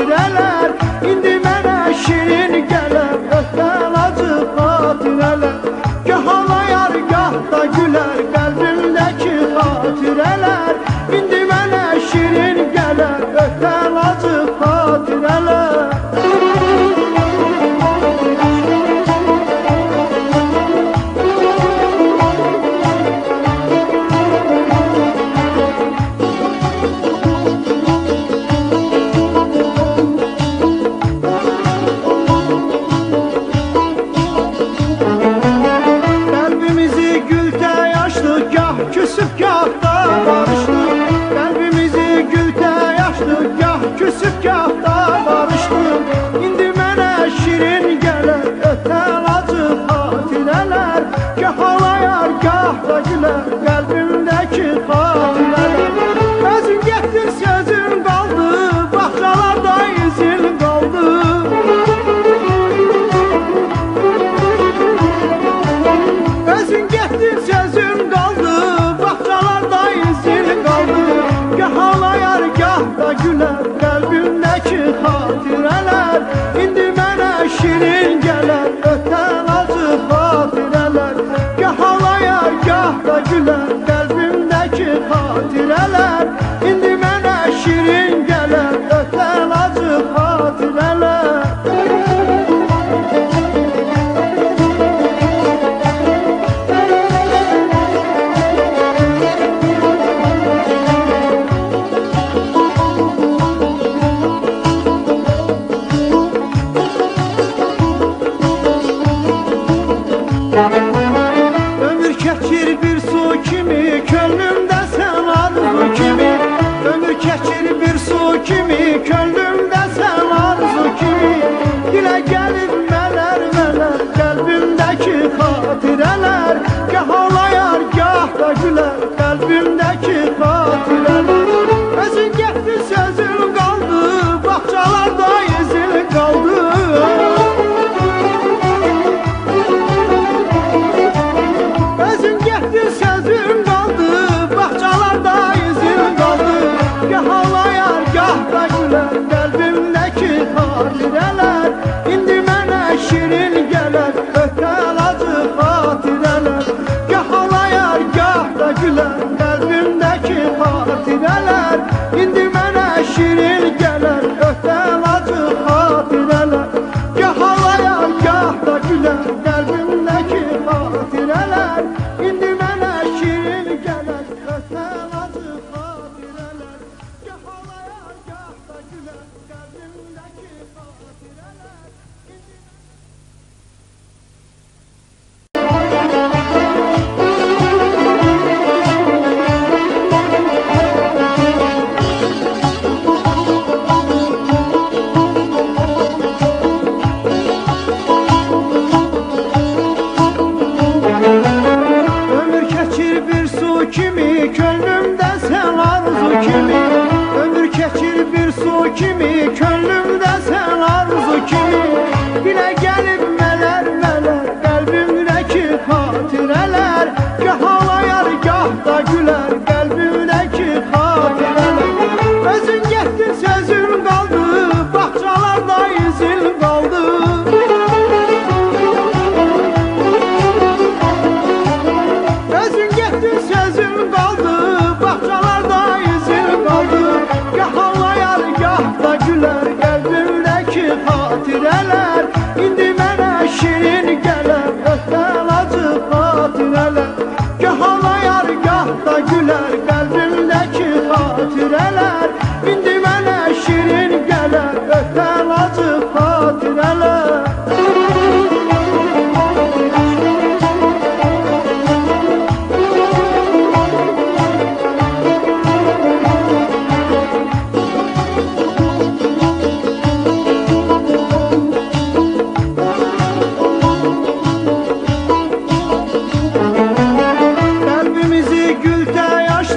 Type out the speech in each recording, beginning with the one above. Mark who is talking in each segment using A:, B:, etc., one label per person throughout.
A: xatirələr. İndi mənə şirin gələr ötən acı xatirələr. Gah ağlayar, gah da gülər qəlbimdəki xatirələr. İndi mənə şirin gələr ötən acı xatirələr. Küsüp gah da barıştık, qəlbimizi gültə yaşdıq. Gah küsüp gah da barışdık. İndi mənə şirin gələr ötən acı xatirələr. Gah ağlayar, gah da gülər qəlbimdəki xatirələr. Özün getdin, sözün qaldı, bağçalarda izin qaldı. Özün getdin, sözün qaldı, gah ağlayar, gah da gülər qəlbimdəki xatirələr. İndi mənə şirin gələr ötən acı xatirələr. Gah ağlayar, gah da gülər qəlbimdəki xatirələr. İndi mənə şirin gələr ötən acı xatirələr. Ömür keçir bir su kimi, könlümdə sən arzu kimi. Ömür keçir bir su kimi, könlümdə sən arzu kimi. Dilə gəlib mələr mələr qəlbimdəki xatirələr. Gah ağlayar, gah da gülər qəlbimdəki xatirələr. Özün getdin, sözün qaldı, bağçalarda izin qaldı. Sözün qaldı, bağçalarda izin qaldı. Gah ağlayar, gah da gülər qəlbimdəki xatirələr. İndi mənə şirin gələr ötən acı xatirələr. Gah ağlayar, gah da gülər qəlbimdəki xatirələr. İndi mənə şirin gələr ötən acı xatirələr. Gah ağlayar, gah da gülər qəlbimdəki xatirələr. İndi mənə şirin gələr ötən acı xatirələr. Gah ağlayar, gah da gülər qəlbimdəki xatirələr. Kimi könlümdə sən arzu kimi. Ömür keçir bir su kimi, könlümdə sən arzu kimi. Dilə gəlib mələr mələr qəlbimdəki xatirələr. Gah ağlayar, gah da gülər qəlbimdəki xatirələr. Özün getdin, sözün qaldı, bağçalarda izin qaldı. Özün getdin, sözün qaldı, bağçalarda izin qaldı. Gah ağlayar, gah da gülər qəlbimdəki xatirələr. İndi mənə şirin gələr ötən acı xatirələr. Gah ağlayar, gah da gülər qəlbimdəki xatirələr. İndi mənə şirin gələr ötən acı xatirələr. Qəlbimizi gültə yaş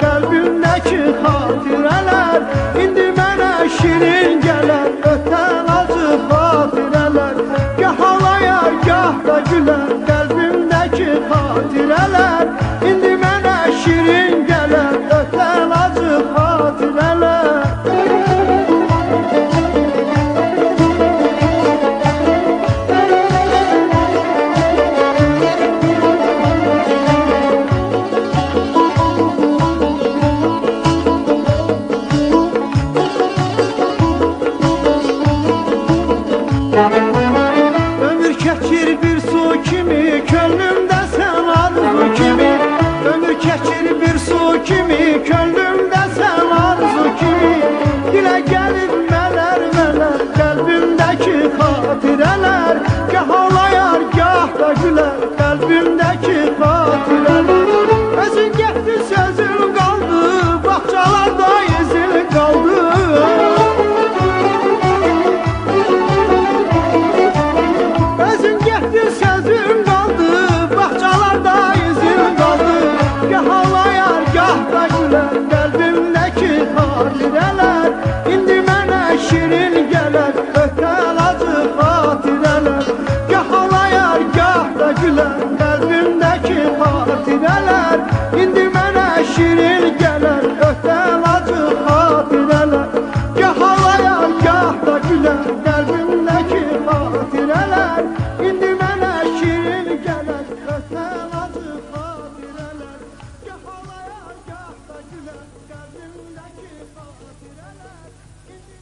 A: qəlbimdəki xatirələr indi mənə şirin gələr, ötən acı xatirələr. Gah ağlayar, gah da gülər, qəlbimdəki xatirələr indi mənə şirin gələr, ötən acı xatirələr. Ömür keçir bir su kimi, könlümdə sən arzu kimi. Ömür keçir bir su kimi, könlümdə sən arzu kimi. Dilə gəlib mələr mələr, qəlbimdəki xatirələr. Gah ağlayar, gah da gülər, qəlbimdəki xatirələr. Özün getdi, sözün qaldı, bağçalarda izin qaldı. Sözüm qaldı, bağçalarda izin qaldı. Gah ağlayar, gah da gülər, qəlbimdəki xatirələr indi mənə şirin gələr, ötən acı xatirələr. Gah ağlayar, gah da gülər, qəlbimdəki xatirələr indi mənə şirin gələr, ötən acı xatirələr. Gah ağlayar, gah da gülər, qəlbimdəki xatirələr indi mənə şirin gələr, ötən acı xatirələr. Gah ağlayar, gah da gülər, qəlbimdəki xatirələr indi.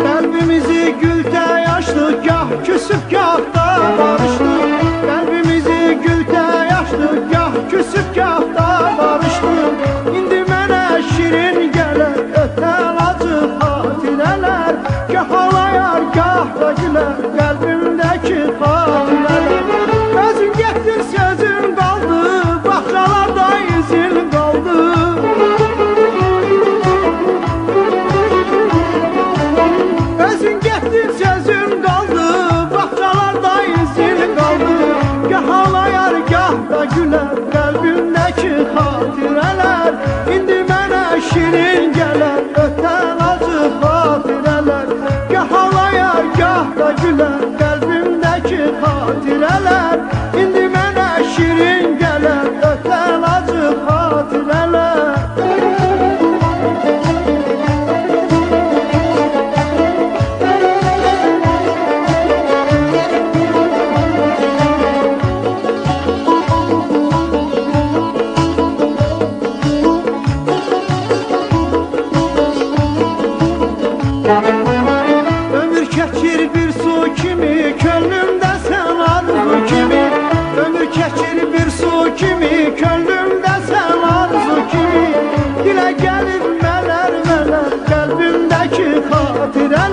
A: Qəlbimizi gültə yaşdıq, gah küsüb, gah da barışdıq. Qəlbimizi gültə yaşdıq, gah küsüb, gah da barışdıq. İndi mənə şirin gələr, ötən acı xatirələr. Gah ağlayar, gah da gülər, qəlbimdəki xatirələr. Özün getdin, sözün qaldı, bağçalarda izin qaldı. Özün getdin, sözün qaldı, bağçalarda izin qaldı. Gah ağlayar, gah da gülər, qəlbimdəki xatirələr indi mənə şirin gələr, ötən acı xatirələr. Gah ağlayar, gah da gülər, qəlbimdəki xatirələr indi mənə şirin gələr, ötən acı xatirələr. Ömür keçir bir su kimi, könlümdə sən arzu kimi. Ömür keçir bir su kimi, könlümdə sən arzu kimi. Dilə gəlib mələr mələr, qəlbimdəki xatirələr.